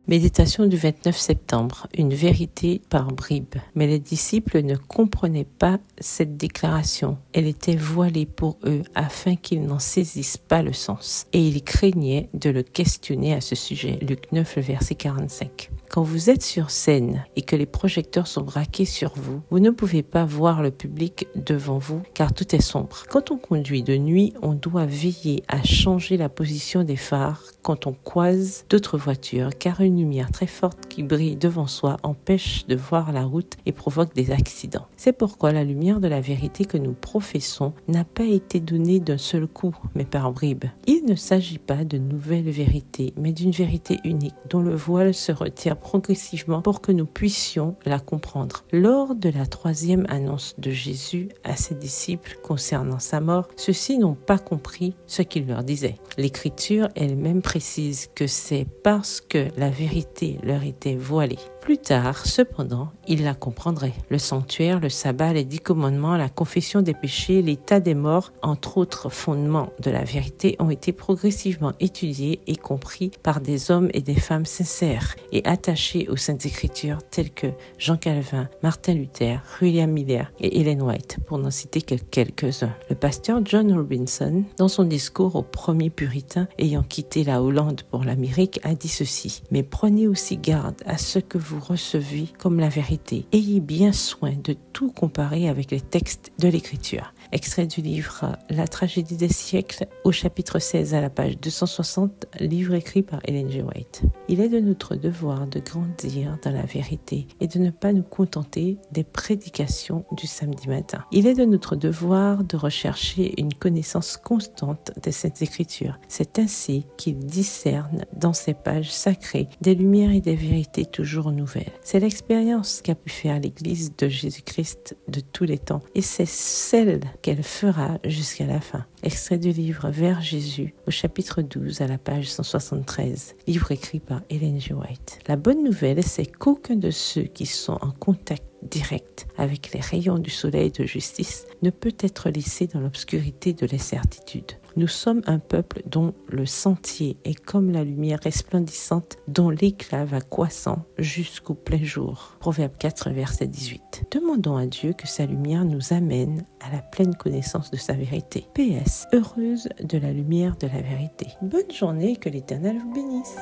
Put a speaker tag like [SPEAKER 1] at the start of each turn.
[SPEAKER 1] Méditation du 29 septembre, une vérité par bribes. Mais les disciples ne comprenaient pas cette déclaration. Elle était voilée pour eux afin qu'ils n'en saisissent pas le sens. Et ils craignaient de le questionner à ce sujet. Luc 9, le verset 45. Quand vous êtes sur scène et que les projecteurs sont braqués sur vous, vous ne pouvez pas voir le public devant vous car tout est sombre. Quand on conduit de nuit, on doit veiller à changer la position des phares quand on croise d'autres voitures car une lumière très forte qui brille devant soi empêche de voir la route et provoque des accidents. C'est pourquoi la lumière de la vérité que nous professons n'a pas été donnée d'un seul coup, mais par bribes. Il ne s'agit pas de nouvelles vérités, mais d'une vérité unique dont le voile se retire progressivement pour que nous puissions la comprendre. Lors de la troisième annonce de Jésus à ses disciples concernant sa mort, ceux-ci n'ont pas compris ce qu'il leur disait. L'Écriture elle-même précise que c'est parce que la vérité leur était voilée. Plus tard, cependant, ils la comprendraient. Le sanctuaire, le sabbat, les 10 commandements, la confession des péchés, l'état des morts, entre autres fondements de la vérité, ont été progressivement étudiés et compris par des hommes et des femmes sincères et attachés aux Saintes Écritures tels que Jean Calvin, Martin Luther, William Miller et Ellen White, pour n'en citer que quelques-uns. Le pasteur John Robinson, dans son discours aux premiers puritains ayant quitté la Hollande pour l'Amérique, a dit ceci: « Mais prenez aussi garde à ce que vous recevez comme la vérité. Ayez bien soin de tout comparer avec les textes de l'Écriture. » Extrait du livre La tragédie des siècles, au chapitre 16 à la page 260, livre écrit par Ellen G. White. Il est de notre devoir de grandir dans la vérité et de ne pas nous contenter des prédications du samedi matin. Il est de notre devoir de rechercher une connaissance constante des Saintes Écritures. C'est ainsi qu'il discerne dans ces pages sacrées des lumières et des vérités toujours nouvelles. C'est l'expérience qu'a pu faire l'Église de Jésus-Christ de tous les temps et c'est celle qu'elle fera jusqu'à la fin. Extrait du livre Vers Jésus, au chapitre 12 à la page 173, livre écrit par Ellen G. White. La bonne nouvelle, c'est qu'aucun de ceux qui sont en contact direct avec les rayons du soleil de justice ne peut être laissé dans l'obscurité de l'incertitude. Nous sommes un peuple dont le sentier est comme la lumière resplendissante dont l'éclat va croissant jusqu'au plein jour. Proverbe 4, verset 18. Demandons à Dieu que sa lumière nous amène à la pleine connaissance de sa vérité. PS, heureuse de la lumière de la vérité. Bonne journée et que l'Éternel vous bénisse.